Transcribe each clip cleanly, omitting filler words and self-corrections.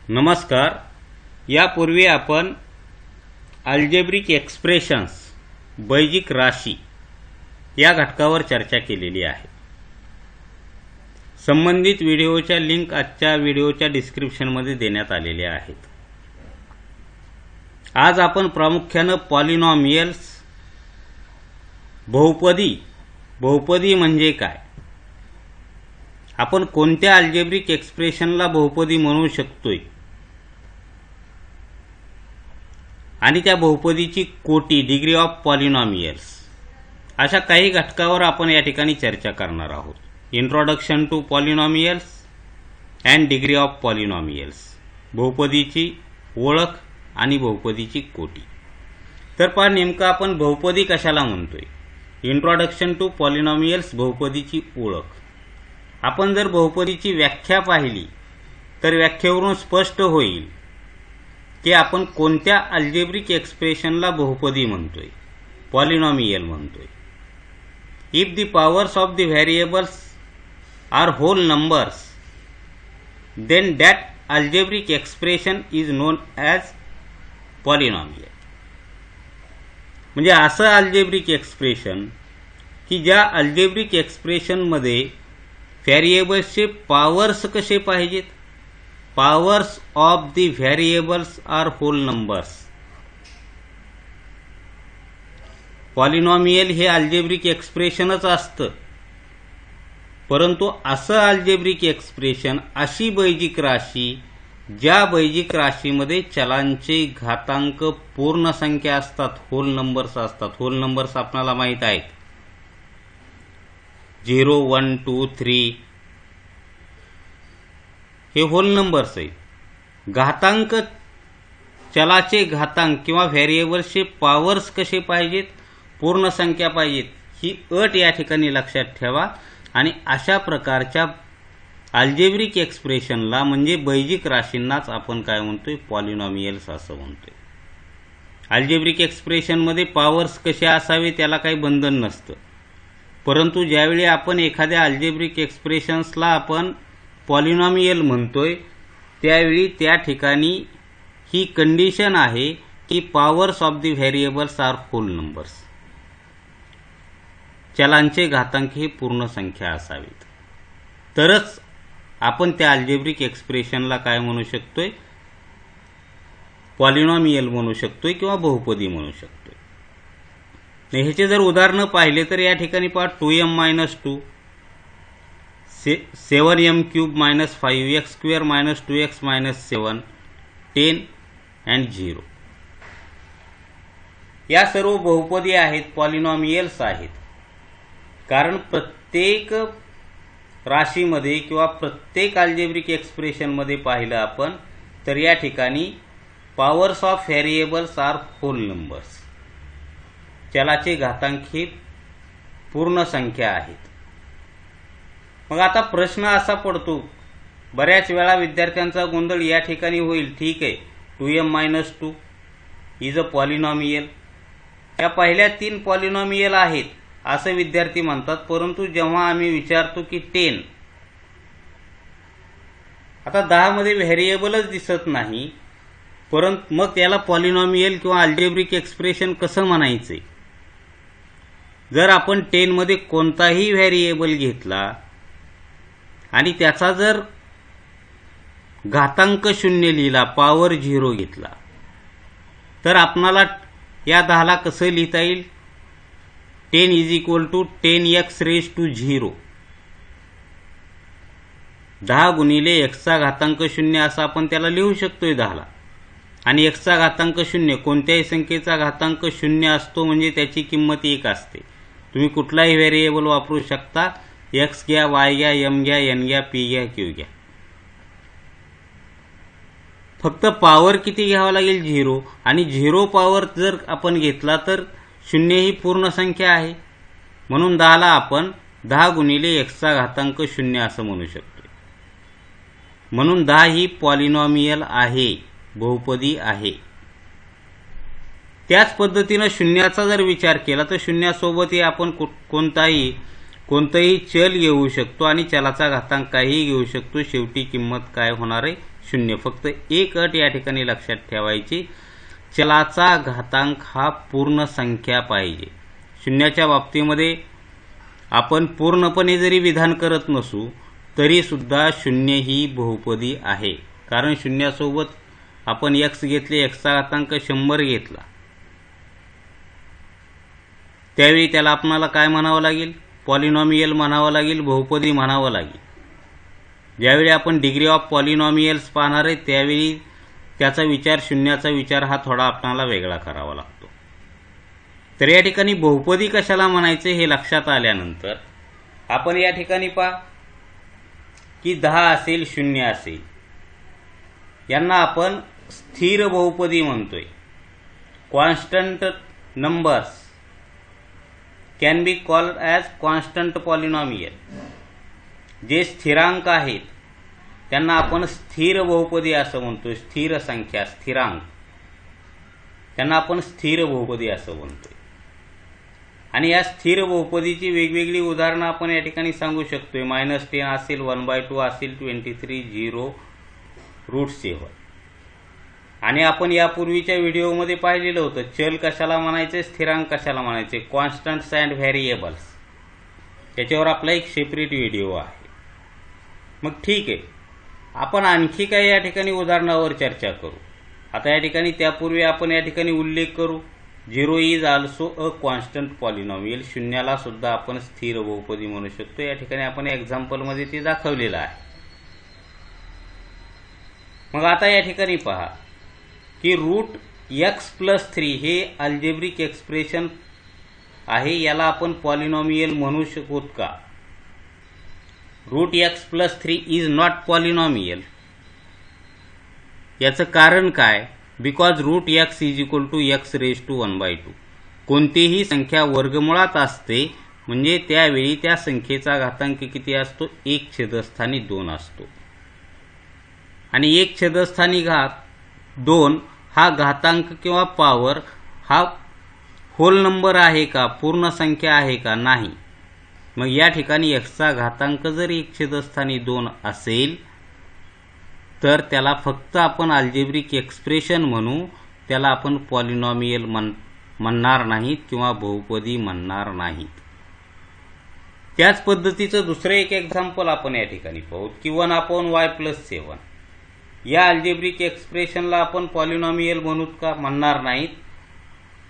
नमस्कार. यापूर्वी आपण अल्जेब्रिक एक्सप्रेशन्स बैजिक राशी या घटकावर चर्चा केलेली आहे. संबंधित व्हिडिओच्या लिंक आजच्या व्हिडिओच्या डिस्क्रिप्शनमध्ये देण्यात आलेल्या आहेत. आज आपण प्रामुख्याने पॉलिनॉमियल्स बहुपदी म्हणजे काय, आपण कोणत्या अल्जेब्रिक एक्सप्रेशनला बहुपदी म्हणू शकतोय आणि त्या बहुपदीची कोटी डिग्री ऑफ पॉलिनॉमियल्स अशा काही घटकावर आपण या ठिकाणी चर्चा करणार आहोत. Introduction to polynomials and degree of polynomials, बहुपदीची ओळख आणि बहुपदीची कोटी. तर पहा नेमकं आपण बहुपदी कशाला म्हणतोय. इंट्रोडक्शन टू पॉलिनॉमियल्स, बहुपदीची ओळख. आपण जर बहुपदीची व्याख्या पाहिली तर व्याख्येवरून स्पष्ट होईल की आपण कोणत्या अल्जेब्रिक एक्सप्रेशनला बहुपदी म्हणतोय, पॉलिनॉमियल म्हणतोय. If the powers of the variables are whole numbers then that algebraic expression is known as polynomial. म्हणजे असं अल्जेब्रिक एक्सप्रेशन की ज्या अल्जेब्रिक एक्सप्रेशनमध्ये व्हेरिएबल्सचे पॉवर्स कसे पाहिजेत, powers of the variables are whole numbers. Polynomial हे अल्जेब्रिक एक्सप्रेशनच असतं, परंतु असं अल्जेब्रिक एक्सप्रेशन अशी बैजिक राशी ज्या बैजिक राशीमध्ये चलांचे घातांक पूर्ण संख्या असतात, होल नंबर्स असतात. होल नंबर्स आपल्याला माहीत आहेत, 0, 1, 2, 3 हे होल नंबर्स आहेत. घातांक, चलाचे घातांक किंवा व्हेरिएबल्सचे पॉवर्स कसे पाहिजेत, पूर्ण संख्या पाहिजेत. ही अट या ठिकाणी लक्षात ठेवा. आणि अशा प्रकारच्या अल्जेब्रिक एक्सप्रेशनला म्हणजे बैजिक राशींनाच आपण काय म्हणतोय, पॉलिनॉमियल्स असं म्हणतोय. अल्जेब्रिक एक्सप्रेशनमध्ये पॉवर्स कसे असावे त्याला काही बंधन नसतं, परंतु ज्यावेळी आपण एखाद्या अल्जेब्रिक एक्सप्रेशन्सला आपण पॉलिनॉमियल म्हणतोय त्यावेळी त्या ठिकाणी ही कंडिशन आहे की powers of the variables are whole numbers. चलांचे घातांक हे पूर्ण संख्या असावेत, तरच आपण त्या अल्जेब्रिक एक्सप्रेशनला काय म्हणू शकतोय, पॉलिनॉमियल म्हणू शकतोय किंवा बहुपदी म्हणू शकतोय. ह्याचे जर उदाहरणं पाहिले तर या ठिकाणी पहा 2m-2, 7m³ - 5x² - 2x - 7, 10 and 0. या सर्व बहुपदी आहेत, पॉलिनॉमियल्स आहेत. कारण प्रत्येक राशीमध्ये किंवा प्रत्येक अल्जेब्रिक एक्सप्रेशनमध्ये पाहिलं आपण तर या ठिकाणी powers of variables are whole numbers. चलाचे घातांक हे पूर्ण संख्या आहेत. मग आता प्रश्न असा पडतो, बऱ्याच वेळा विद्यार्थ्यांचा गोंधळ या ठिकाणी होईल. ठीक आहे, 2m-2 इज अ पॉलिनॉमियल. या पहिल्या 3 पॉलिनॉमियल आहेत असं विद्यार्थी म्हणतात, परंतु जेव्हा आम्ही विचारतो की 10, आता 10 मध्ये व्हेरिएबलच दिसत नाही, परंतु मग त्याला पॉलिनॉमियल किंवा अल्जेब्रिक एक्सप्रेशन कसं म्हणायचे. जर आपण 10 मध्ये कोणताही व्हेरिएबल घेतला आणि त्याचा जर घातांक 0 लिहिला, पॉवर 0 घेतला, तर आपणाला या 10ला कसं लिहिता येईल, 10 = 10x⁻⁴. 10 गुणिले x चा घातांक 0 असं आपण त्याला लिहू शकतोय 10ला. आणि x चा घातांक 0, कोणत्याही संख्येचा घातांक 0 असतो म्हणजे त्याची किंमत 1 असते. तुम्ही कुठलाही व्हेरिएबल वापरू शकता, x घ्या, y घ्या, m घ्या, n घ्या, p घ्या, q घ्या. फक्त पॉवर किती घ्यावा लागेल, 0. आणि 0 पॉवर जर आपण घेतला तर 0 ही पूर्ण संख्या आहे, म्हणून 10ला आपण 10 गुणिले x चा घातांक 0 असं म्हणू शकतो. म्हणून 10 ही पॉलिनॉमियल आहे, बहुपदी आहे. त्याच पद्धतीने शून्याचा जर विचार केला तर शून्यासोबतही आपण कोणताही चल घेऊ शकतो आणि चलाचा घातांक काहीही घेऊ शकतो. शेवटी किंमत काय होणार आहे, शून्य. फक्त एक अट या ठिकाणी लक्षात ठेवायची, चलाचा घातांक हा पूर्ण संख्या पाहिजे. शून्याच्या बाबतीमध्ये आपण पूर्णपणे जरी विधान करत नसू तरी सुद्धा शून्य ही बहुपदी आहे. कारण शून्यासोबत आपण x घेतले, x चा घातांक 100 घेतला, त्यावेळी त्याला आपल्याला काय म्हणावं लागेल? पॉलिनॉमियल म्हणावं लागेल, बहुपदी म्हणावं लागेल. ज्यावेळी आपण डिग्री ऑफ पॉलिनॉमियल्स पाहणार आहे त्यावेळी त्याचा विचार, शून्याचा विचार हा थोडा आपल्याला वेगळा करावा लागतो. तर या ठिकाणी बहुपदी कशाला म्हणायचे हे लक्षात आल्यानंतर आपण या ठिकाणी पहा की 10 असेल, 0 असेल, यांना आपण स्थिर बहुपदी म्हणतोय. Constant numbers can be called as constant polynomial. जे स्थिरांक आहेत त्यांना आपण स्थिर बहुपदी असं म्हणतोय. स्थिर संख्या, स्थिरांक, त्यांना आपण स्थिर बहुपदी असं म्हणतोय. आणि या स्थिर बहुपदीची वेगवेगळी उदाहरणं आपण या ठिकाणी सांगू शकतोय. -10 असेल, 1/2 असेल, 23, 0, √7. आणि आपण यापूर्वीच्या व्हिडिओमध्ये पाहिलेलं होतं चल कशाला म्हणायचे, स्थिरांक कशाला म्हणायचे, कॉन्स्टंट्स अँड व्हेरिएबल्स. त्याच्यावर आपला एक सेपरेट व्हिडिओ आहे. मग ठीक आहे, आपण आणखी काही या ठिकाणी उदाहरणावर चर्चा करू. आता या ठिकाणी त्यापूर्वी आपण या ठिकाणी उल्लेख करू, 0 is also a constant polynomial. शून्याला सुद्धा आपण स्थिर बहुपदी म्हणू शकतो. या ठिकाणी आपण एक्झाम्पलमध्ये ते दाखवलेलं आहे. मग आता या ठिकाणी पहा की √x+3 हे अल्जेब्रिक एक्सप्रेशन आहे. याला आपण पॉलिनॉमियल म्हणू शकतो का? √x+3 is not polynomial. याचं कारण काय? Because √x is equal to x⁻². कोणतीही संख्या वर्गमुळात असते म्हणजे त्यावेळी त्या संख्येचा घातांक किती असतो? 1/2 असतो. आणि 1/2 हा घातांक किंवा पॉवर हा होल नंबर आहे का, पूर्ण संख्या आहे का? नाही. मग या ठिकाणी x चा घातांक जर 1/2 असेल तर त्याला फक्त आपण अल्जेब्रिक एक्सप्रेशन म्हणू, त्याला आपण पॉलिनॉमियल म्हणणार नाहीत किंवा बहुपदी म्हणणार नाहीत. त्याच पद्धतीचं दुसरं एक एक्झाम्पल आपण या ठिकाणी पाहू की 1/y+7. या अल्जेब्रिक एक्सप्रेशनला आपण पॉलिनॉमियल म्हणूत का? म्हणणार नाहीत.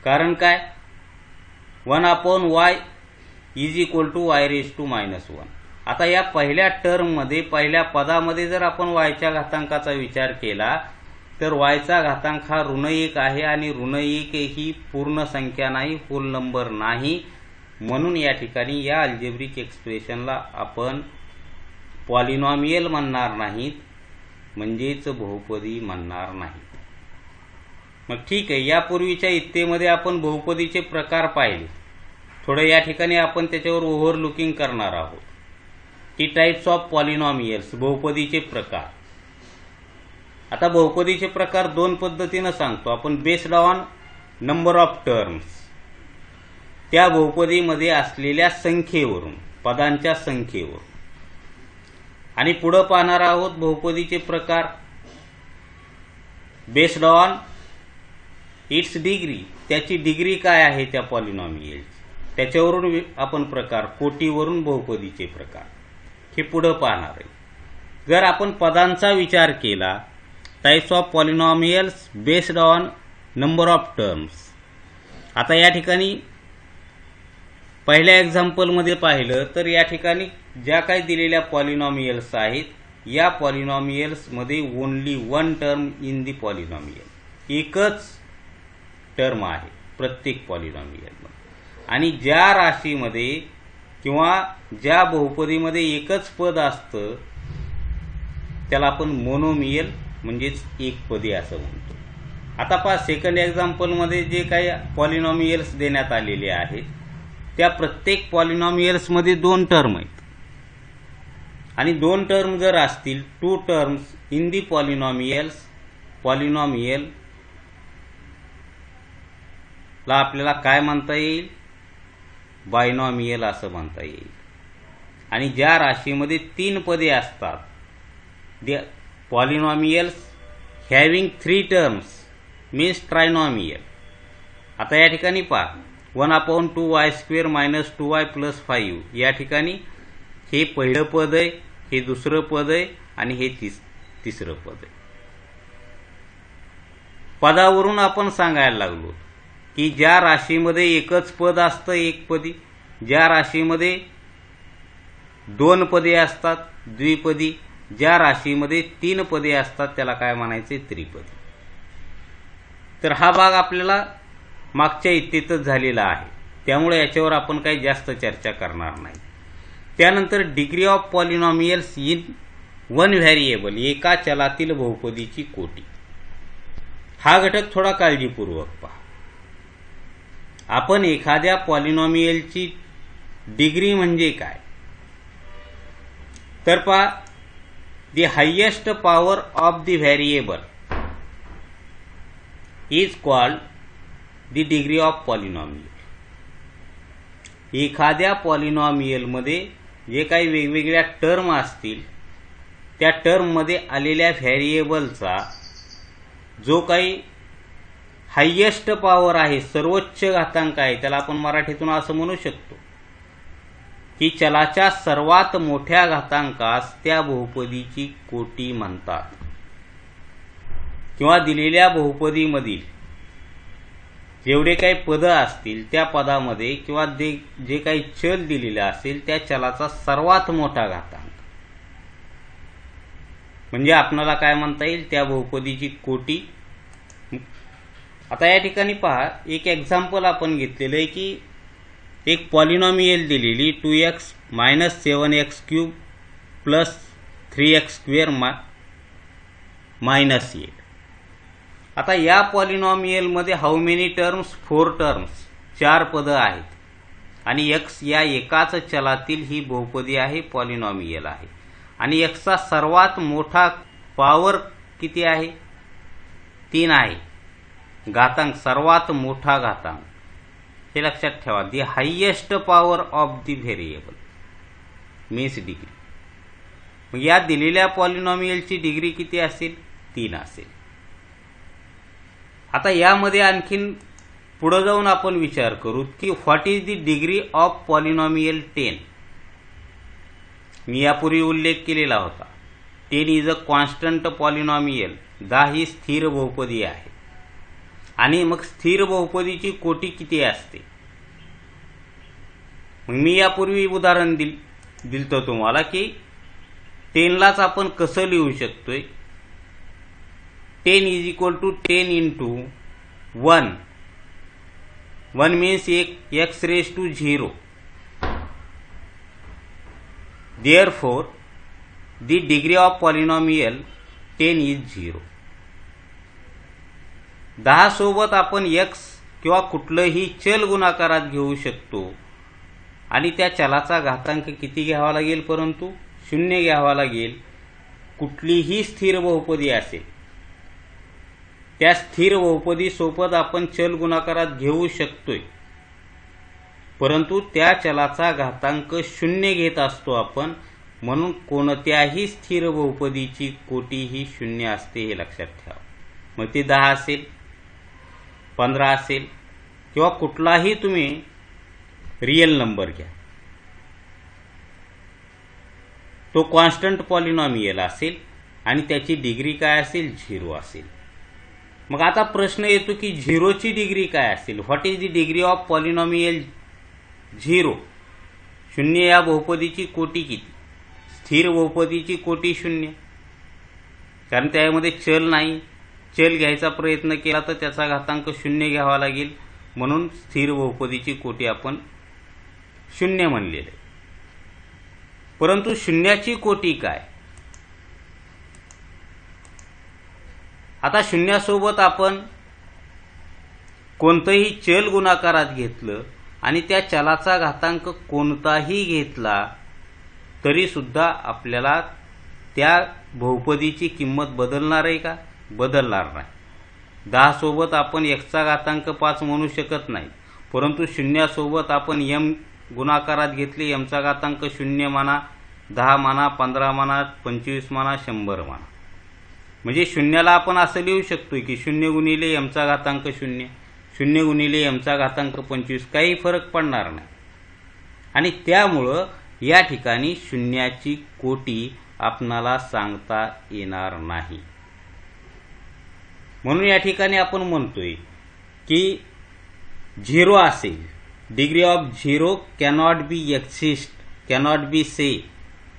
कारण काय? 1/y is equal to y⁻⁻1. आता या पहिल्या टर्ममध्ये, पहिल्या पदामध्ये जर आपण y च्या घातांकाचा विचार केला तर y चा घातांक हा ऋण 1 आहे आणि ऋण 1 ही पूर्ण संख्या नाही, होल नंबर नाही. म्हणून या ठिकाणी या अल्जेब्रिक एक्सप्रेशनला आपण पॉलिनॉमियल म्हणणार नाहीत, म्हणजेच बहुपदी म्हणणार नाहीत. मग ठीक आहे, यापूर्वीच्या इत्तेमध्ये आपण बहुपदीचे प्रकार पाहिले. थोडं या ठिकाणी आपण त्याच्यावर ओव्हरलुकिंग करणार आहोत की टाइप्स ऑफ पॉलिनॉमियल्स, बहुपदीचे प्रकार. आता बहुपदीचे प्रकार 2 पद्धतीनं सांगतो आपण. Based on number of terms, त्या बहुपदीमध्ये असलेल्या संख्येवरून, पदांच्या संख्येवरून. आणि पुढं पाहणार आहोत बहुपदीचे प्रकार बेस्ड ऑन इट्स डिग्री, त्याची डिग्री काय आहे त्या पॉलिनॉमियलची, त्याच्यावरून आपण प्रकार, कोटीवरून बहुपदीचे प्रकार हे पुढं पाहणार आहे. जर आपण पदांचा विचार केला, types of polynomials based on number of terms. आता या ठिकाणी पहिल्या एक्झाम्पलमध्ये पाहिलं तर या ठिकाणी ज्या काही दिलेल्या पॉलिनॉमियल्स आहेत, या पॉलिनॉमियल्समध्ये only 1 term in the polynomial, एकच टर्म आहे प्रत्येक पॉलिनॉमियलमध्ये. आणि ज्या राशीमध्ये किंवा ज्या बहुपदीमध्ये एकच पद असतं त्याला आपण मोनोमियल म्हणजेच एकपदी असं म्हणतो. आता पहा, सेकंड एक्झाम्पलमध्ये जे काही पॉलिनॉमियल्स देण्यात आलेले आहेत त्या प्रत्येक पॉलिनॉमियल्समध्ये 2 टर्म आहेत. आणि 2 टर्म जर असतील, 2 terms in the polynomials, polynomial ला आपल्याला काय म्हणता येईल? बायनॉमियल असं म्हणता येईल. आणि ज्या राशीमध्ये 3 पदे असतात polynomials having 3 terms means trinomial. आता या ठिकाणी पहा 1/2y² मायनस 2y प्लस 5 या ठिकाणी हे पहिलं पद आहे, हे दुसरं पद आहे आणि हे तिसरं पद आहे. पदावरून आपण सांगायला लागलो की ज्या राशीमध्ये एकच पद असतं एकपदी, ज्या राशीमध्ये 2 पदे असतात द्विपदी, ज्या राशीमध्ये 3 पदे असतात त्याला काय म्हणायचे त्रिपदी. तर हा भाग आपल्याला मागच्या इत्येतच झालेला आहे, त्यामुळे याच्यावर आपण काही जास्त चर्चा करणार नाही. त्यानंतर degree of polynomials in one variable, एका चलातील बहुपदीची कोटी. हा घटक थोडा काळजीपूर्वक पहा. आपण एखाद्या पॉलिनॉमियलची डिग्री म्हणजे काय तर पहा, the highest power of the variable is called the degree of polynomial. एखाद्या पॉलिनॉमियलमध्ये जे काही वेगवेगळ्या टर्म असतील त्या टर्ममध्ये आलेल्या व्हेरिएबलचा जो काही हायेस्ट पॉवर आहे, सर्वोच्च घातांक आहे, त्याला आपण मराठीतून असं म्हणू शकतो की चलाच्या सर्वात मोठ्या घातांकास त्या बहुपदीची कोटी म्हणतात. किंवा दिलेल्या बहुपदीमधील जेवढे काही पदं असतील त्या पदामध्ये किंवा जे काही चल दिलेले असेल त्या चलाचा सर्वात मोठा घातांक म्हणजे आपल्याला काय म्हणता येईल त्या बहुपदीची कोटी. आता या ठिकाणी पहा, एक एक्झाम्पल आपण घेतलेलं आहे की एक पॉलिनॉमियल दिलेली 2x minus 7x³ plus 3x² minus 8. आता या पॉलिनॉमियलमध्ये हाऊ मेनी टर्म्स 4 टर्म्स, 4 पदं आहेत आणि x या एकाच चलातील ही बहुपदी आहे, पॉलिनॉमियल आहे. आणि x चा सर्वात मोठा पॉवर किती आहे 3 आहे. घातांक सर्वात मोठा घातांक हे लक्षात ठेवा. The highest power of the variable means degree. मग या दिलेल्या पॉलिनॉमियलची डिग्री किती असेल 3 असेल. आता यामध्ये आणखीन पुढे जाऊन आपण विचार करू की what is the degree of polynomial 10. मी यापूर्वी उल्लेख केलेला होता 10 इज अ कॉन्स्टंट पॉलिनॉमियल. 10 ही स्थिर बहुपदी आहे. आणि मग स्थिर बहुपदीची कोटी किती असते. मग मी यापूर्वी उदाहरण दिलतो तुम्हाला की 10 लाच आपण कसं लिहू शकतोय. 10 is equal to 10 into 1. 1 means x raise to 0. Therefore, the degree of polynomial 10 is 0. 10 सोबत आपण x किंवा कुठलंही चल गुणाकारात घेऊ शकतो आणि त्या चलाचा घातांक किती घ्यावा लागेल परंतु 0 घ्यावा लागेल. कुठलीही स्थिर बहुपदी असेल त्या स्थिर बहुपदी सोबत आपण चल गुणाकारात घेऊ शकतोय, परंतु त्या चलाचा घातांक 0 घेत असतो आपण. म्हणून कोणत्याही स्थिर बहुपदीची कोटी ही 0 असते हे लक्षात ठेवा. मग ती 10 असेल 15 असेल किंवा कुठलाही तुम्ही रियल नंबर घ्या, तो कॉन्स्टंट पॉलिनॉमियल असेल आणि त्याची डिग्री काय असेल 0 असेल. मग आता प्रश्न येतो की 0ची डिग्री काय असेल. What is the degree of polynomial 0. 0 या बहुपदीची कोटी किती. स्थिर बहुपदीची कोटी 0, कारण त्यामध्ये चल नाही. चल घ्यायचा प्रयत्न केला तर त्याचा घातांक 0 घ्यावा लागेल. म्हणून स्थिर बहुपदीची कोटी आपण 0 म्हणलेले. परंतु 0ची कोटी काय. आता 0 सोबत आपण कोणतंही चल गुणाकारात घेतलं आणि त्या चलाचा घातांक कोणताही घेतला तरी सुद्धा आपल्याला त्या बहुपदीची किंमत बदलणार आहे का. बदलणार नाही. 10 सोबत आपण x चा घातांक 5 म्हणू शकत नाही, परंतु 0 सोबत आपण m गुणाकारात घेतले, m चा घातांक 0 म्हणा, 10 म्हणा, 15 म्हणा, 25 म्हणा, 100 म्हणा. म्हणजे शून्याला आपण असं लिहू शकतो की 0 गुणिले एमचा घातांक 0, 0 गुणिले एमचा घातांक 25, काही फरक पडणार नाही. आणि त्यामुळं या ठिकाणी शून्याची कोटी आपणाला सांगता येणार नाही. म्हणून या ठिकाणी आपण म्हणतोय की 0 असेल, degree of 0 cannot be exist, cannot be say,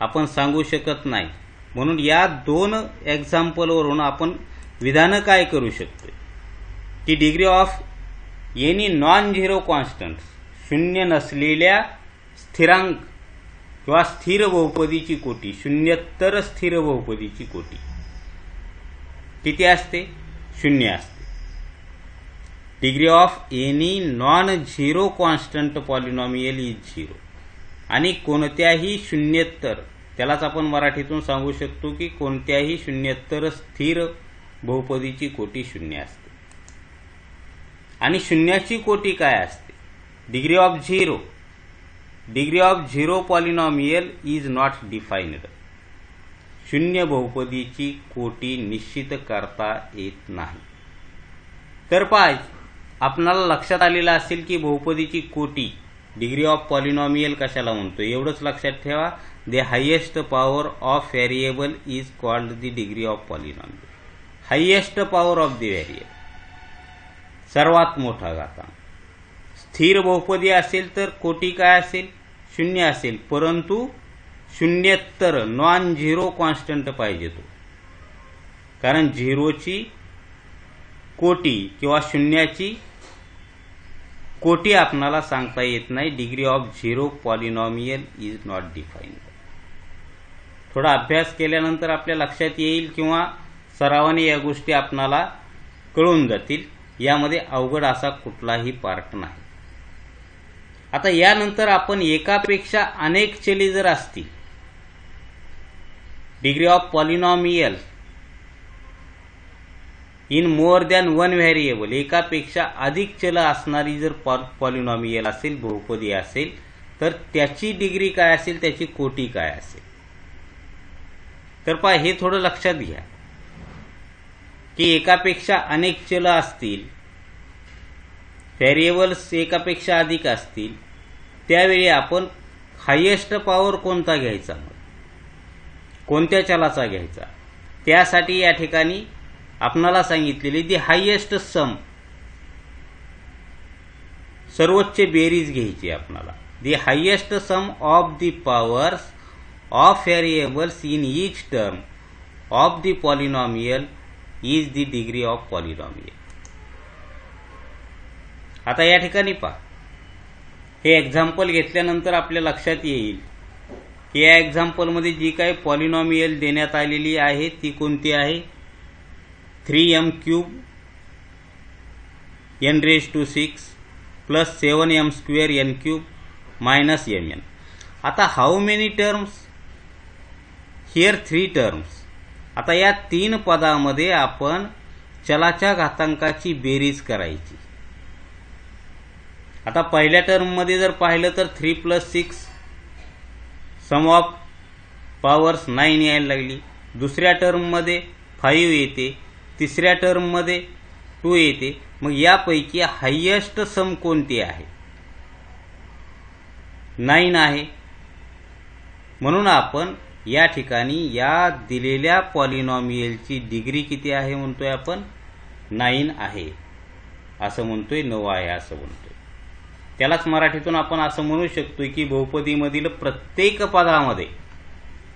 आपण सांगू शकत नाही. म्हणून या 2 एक्झाम्पलवरून आपण विधानं काय करू शकतो की degree of any non zero constant, शून्य नसलेल्या स्थिरांक किंवा स्थिर बहुपदीची कोटी, शून्यत्तर स्थिर बहुपदीची कोटी किती असते? 0 असते. Degree of any non zero constant polynomial is 0. आणि कोणत्याही शून्यत्तर, त्यालाच आपण मराठीतून सांगू शकतो की कोणत्याही शून्यत्तर स्थिर बहुपदीची कोटी 0 असते. आणि शून्याची कोटी काय असते? Degree of 0. Degree of 0 polynomial is not defined. शून्य बहुपदीची कोटी निश्चित करता येत नाही. तर आपणाला लक्षात आलेलं असेल की बहुपदीची कोटी डिग्री ऑफ पॉलिनॉमियल कशाला म्हणतो. एवढंच लक्षात ठेवा, the highest power of variable is called the degree of polynomial. Highest power of the variable, सर्वात मोठा घातांक. स्थिर बहुपदी असेल तर कोटी काय असेल? 0 असेल, परंतु शून्यत्तर नॉन झिरो कॉन्स्टंट पाहिजे तो. कारण झिरोची कोटी किंवा शून्याची कोटी आपणाला सांगता येत नाही. Degree of 0 polynomial is not defined. थोडा अभ्यास केल्यानंतर आपल्या लक्षात येईल किंवा सरावाने या गोष्टी आपणाला कळून जातील. यामध्ये अवघड असा कुठलाही पार्ट नाही. आता यानंतर आपण एकापेक्षा अनेक चले जर असतील, degree of polynomial in more than 1 variable, एकापेक्षा अधिक चल असणारी जर पॉलिनॉमियल असेल, बहुपदी असेल, तर त्याची डिग्री काय असेल, त्याची कोटी काय असेल. तर हे थोडं लक्षात घ्या की एकापेक्षा अनेक चल असतील, व्हेरिएबल्स एकापेक्षा अधिक असतील, त्यावेळी आपण हायेस्ट पॉवर कोणता घ्यायचा, कोणत्या चलाचा घ्यायचा. त्यासाठी या ठिकाणी आपणाला सांगितलेली दी हायेस्ट सम, सर्वोच्च बेरीज घ्यायची आपणाला. The highest sum of the powers of variables in each term of the polynomial is the degree of polynomial. आता या ठिकाणी हे एक्झाम्पल घेतल्यानंतर आपल्या लक्षात येईल की या एक्झाम्पलमध्ये जी काही पॉलिनॉमियल देण्यात आलेली आहे ती कोणती आहे? 3m³ n⁶ plus 7m² n³ minus mn. आता how many terms? Here 3 terms. आता या 3 पदामध्ये आपण चलाच्या घातांकाची बेरीज करायची. आता पहिल्या टर्ममध्ये जर पाहिलं तर 3 + 6 सम ऑफ पॉवर्स 9 यायला लागली. दुसऱ्या टर्ममध्ये 5 येते, तिसऱ्या टर्ममध्ये 2 येते. मग यापैकी हायेस्ट सम कोणती आहे? 9 आहे. म्हणून आपण या ठिकाणी या दिलेल्या पॉलिनॉमियलची डिग्री किती आहे म्हणतोय आपण? 9 आहे असं म्हणतोय, 9 आहे असं म्हणतोय. त्यालाच मराठीतून आपण असं म्हणू शकतो की बहुपदीमधील प्रत्येक पदामध्ये,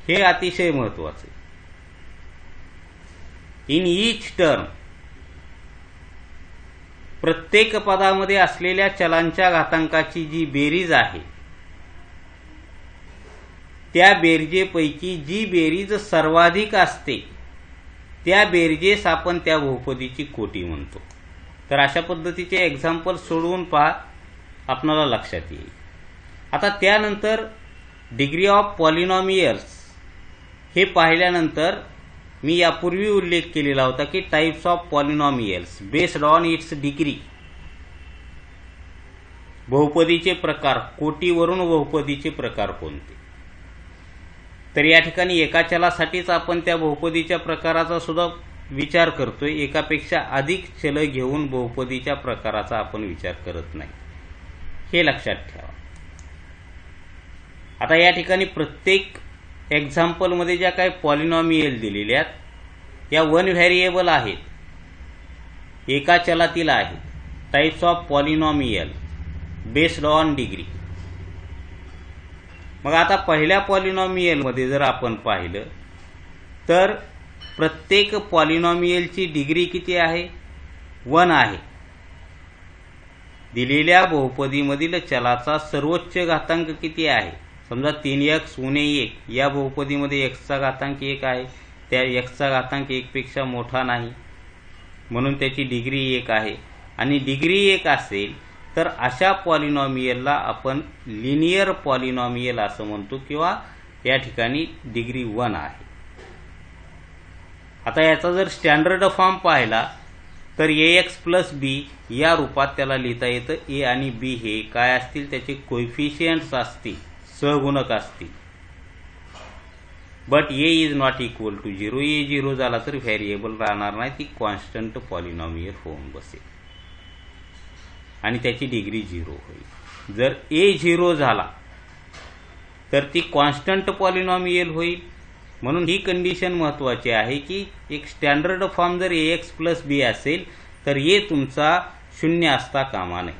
हे अतिशय महत्वाचे, इन ईच टर्म, प्रत्येक पदामध्ये असलेल्या चलांच्या घातांकाची जी बेरीज आहे त्या बेरजेपैकी जी बेरीज सर्वाधिक असते त्या बेरजेस आपण त्या बहुपदीची कोटी म्हणतो. तर अशा पद्धतीचे एक्झाम्पल सोडवून पहा, आपणाला लक्षात येईल. आता त्यानंतर डिग्री ऑफ पॉलिनॉमियल्स हे पाहिल्यानंतर मी यापूर्वी उल्लेख केलेला होता की types of polynomials based on its degree, बहुपदीचे प्रकार, कोटीवरून बहुपदीचे प्रकार कोणते. तर या ठिकाणी एका चलासाठीच आपण त्या बहुपदीच्या प्रकाराचा सुद्धा विचार करतोय, एकापेक्षा अधिक चल घेऊन बहुपदीच्या प्रकाराचा आपण विचार करत नाही, हे लक्षात ठेवा. आता या ठिकाणी प्रत्येक एक्झाम्पलमध्ये ज्या काही पॉलिनॉमियल दिलेल्या या वन व्हेरिएबल आहेत, एका चलातील आहेत. Types of polynomial based on degree. मग आता पहिल्या पॉलिनॉमियलमध्ये जर आपण पाहिलं तर प्रत्येक पॉलिनॉमियलची डिग्री किती आहे? 1 आहे. दिलेल्या बहुपदीमधील चलाचा सर्वोच्च घातांक किती आहे? समजा 3x उणे 1 या बहुपदीमध्ये x चा घातांक 1 आहे, त्या x चा घातांक 1 पेक्षा मोठा नाही, म्हणून त्याची डिग्री 1 आहे. आणि डिग्री 1 असेल तर अशा पॉलिनॉमियलला आपण लिनियर पॉलिनॉमियल असं म्हणतो, किंवा या ठिकाणी डिग्री 1 आहे. आता याचा जर स्टँडर्ड फॉर्म पाहिला तर ax प्लस बी या रूपात त्याला लिहिता येतं. ए आणि बी हे काय असतील? त्याचे कोएफिशियंट्स असतील, सहगुणक असतील. But A is not equal to 0. A 0 झाला तर व्हेरिएबल राहणार नाही, ती कॉन्स्टंट पॉलिनॉमियल होऊन बसेल आणि त्याची डिग्री 0 होईल. जर ए 0 झाला तर ती कॉन्स्टंट पॉलिनॉमियल होईल. म्हणून ही कंडिशन महत्वाची आहे की एक स्टँडर्ड फॉर्म जर ax प्लस बी असेल तर ए तुमचा 0 असता कामा नये.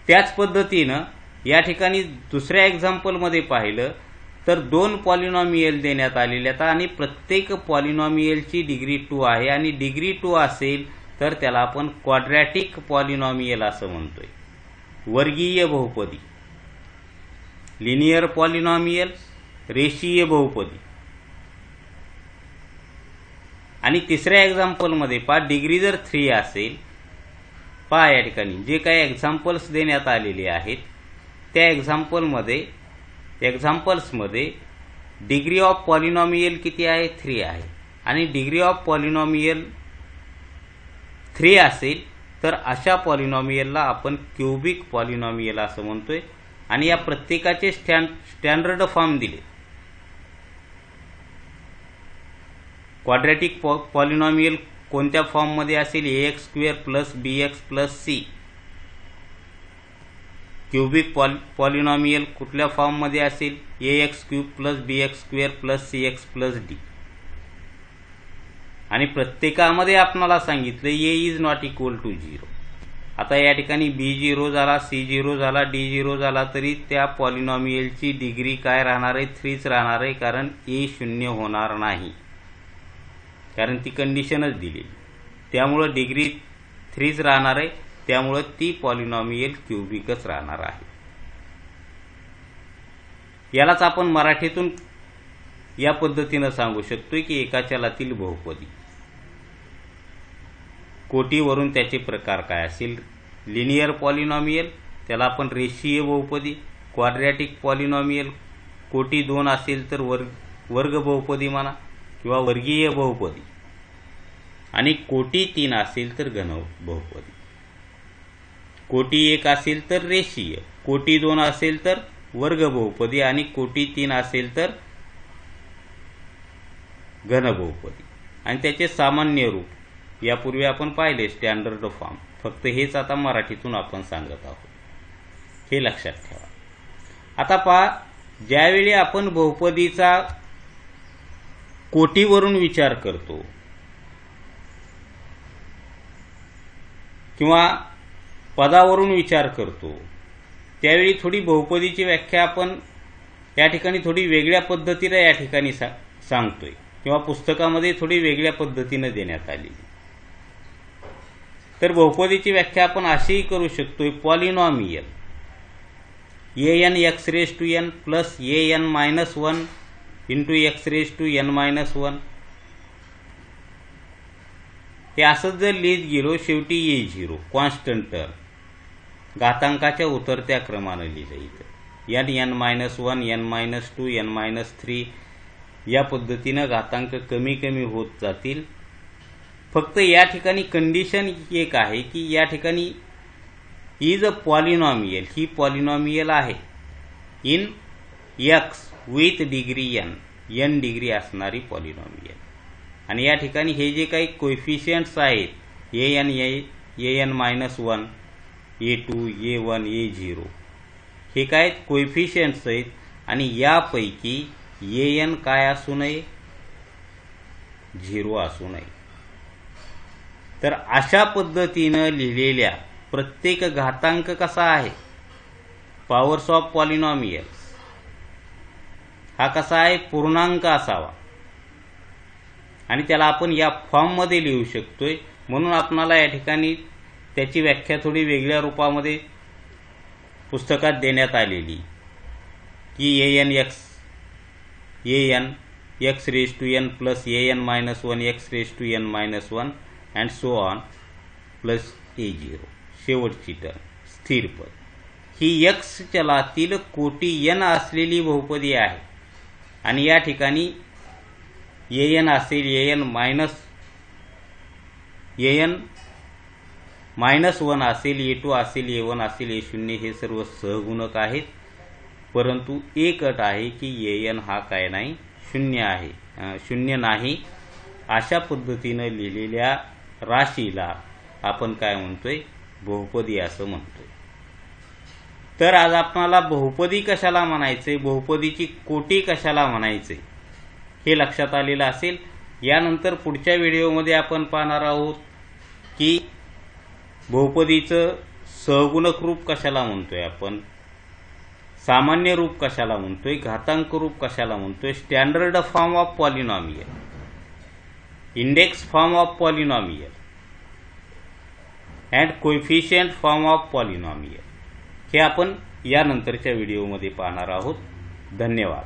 त्याच पद्धतीनं या ठिकाणी दुसऱ्या एक्झाम्पलमध्ये पाहिलं तर 2 पॉलिनॉमियल देण्यात आलेल्या आहेत आणि प्रत्येक पॉलिनॉमियलची डिग्री 2 आहे आणि डिग्री 2 असेल तर त्याला आपण क्वाड्रॅटिक पॉलिनॉमियल असं म्हणतोय. वर्गीय बहुपदी, लिनियर पॉलिनॉमियल, रेषीय बहुपदी. आणि तिसऱ्या एक्झाम्पलमध्ये पहा, डिग्री जर 3 असेल, पहा या ठिकाणी जे काही एक्झाम्पल्स देण्यात आलेले आहेत त्या एक्झाम्पल्समध्ये डिग्री ऑफ पॉलिनॉमियल किती आहे? 3 आहे. आणि डिग्री ऑफ पॉलिनॉमियल 3 असेल तर अशा पॉलिनॉमियलला आपण क्युबिक पॉलिनॉमियल असं म्हणतोय. आणि या प्रत्येकाचे स्टँडर्ड फॉर्म दिले. क्वाड्रॅटिक पॉलिनॉमियल कोणत्या फॉर्ममध्ये असेल? ax square plus bx plus c. Cubic polynomial कुठल्या फॉर्ममध्ये असेल? ax cube plus bx square plus cx plus d. आणि प्रत्येकामध्ये आपल्याला सांगितलं a is not equal to 0. आता या ठिकाणी b0 झाला, c0 झाला, d0 झाला तरी त्या पॉलिनॉमियलची डिग्री काय राहणार आहे? 3च राहणार आहे, कारण a 0 होणार नाही, कारण ती कंडिशनच दिली. त्यामुळं डिग्री 3च राहणार आहे, त्यामुळं ती पॉलिनॉमियल क्युबिकच राहणार आहे. यालाच आपण मराठीतून या पद्धतीनं सांगू शकतो की एका चलातील बहुपदी. कोटीवरून त्याचे प्रकार काय असेल? लिनियर पॉलिनॉमियल, त्याला आपण रेषीय बहुपदी. क्वाड्रॅटिक पॉलिनॉमियल, कोटी 2 असेल तर वर्ग बहुपदी म्हणा किंवा वर्गीय बहुपदी. आणि कोटी 3 असेल तर घन बहुपदी. कोटी 1 असेल तर रेषीय, कोटी 2 असेल तर वर्ग बहुपदी आणि कोटी 3 असेल तर घन बहुपदी. आणि त्याचे सामान्य रूप यापूर्वी आपण पाहिले, स्टँडर्ड फॉर्म. फक्त हेच आता मराठीतून आपण सांगत आहोत, हे लक्षात ठेवा. आता पहा, ज्यावेळी आपण बहुपदीचा कोटीवरून विचार करतो किंवा पदावरून विचार करतो त्यावेळी थोडी बहुपदीची व्याख्या आपण या ठिकाणी थोडी वेगळ्या पद्धतीने या ठिकाणी सांगतोय किंवा पुस्तकामध्ये थोडी वेगळ्या पद्धतीने देण्यात आली. तर बहुपदीची व्याख्या आपण अशीही करू शकतोय, polynomial an x raise to n plus an minus 1 into x raise to n minus 1. हे असंच जर लिहित गेलो, शेवटी a0 कॉन्स्टंट टर्म घातांकाच्या उतरत्या क्रमाने लिहिलं इथं. n minus 1, n minus 2, n minus 3 या पद्धतीनं घातांक कमी कमी होत जातील. फक्त या ठिकाणी कंडिशन एक आहे की या ठिकाणी इज अ पॉलिनॉमियल, ही पॉलिनॉमियल आहे in x with degree n. n degree असणारी पॉलिनॉमियल. आणि या ठिकाणी हे जे काही कोएफिशियंट्स आहेत an, an-1, a2, a1, a0 हे काय कोएफिशियंट्स आहेत आणि यापैकी an काय असू नये, 0 असू नये. तर अशा पद्धतीनं लिहिलेल्या प्रत्येक घातांक कसा आहे, पॉवर्स ऑफ पॉलिनॉमियल्स हा कसा आहे, पूर्णांक असावा आणि त्याला आपण या फॉर्ममध्ये लिहू शकतोय. म्हणून आपणाला या ठिकाणी त्याची व्याख्या थोडी वेगळ्या रूपामध्ये पुस्तकात देण्यात आलेली की an x raised to n plus an-1 x raised to n-1 and so on plus a0 शेवटची टर्म स्थिर पद ही x चलातील कोटी n असलेली बहुपदी आहे. आणि या ठिकाणी an असेल, an-1 असेल, a2 असेल, a1 असेल, a0 हे सर्व सहगुणक आहेत. परंतु एक अट आहे की an हा काय नाही, शून्य नाही. अशा पद्धतीनं लिहिलेल्या राशीला आपण काय म्हणतोय, बहुपदी असं म्हणतोय. तर आज आपल्याला बहुपदी कशाला म्हणायचे, बहुपदीची कोटी कशाला म्हणायचे हे लक्षात आलेलं असेल. यानंतर पुढच्या व्हिडिओमध्ये आपण पाहणार आहोत की बहुपदीचं सहगुणक रूप कशाला म्हणतोय आपण, सामान्य रूप कशाला म्हणतोय, घातांक रूप कशाला म्हणतोय, standard form of polynomial, index form of polynomial and coefficient form of polynomial हे आपण यानंतरच्या व्हिडिओमध्ये पाहणार आहोत. धन्यवाद.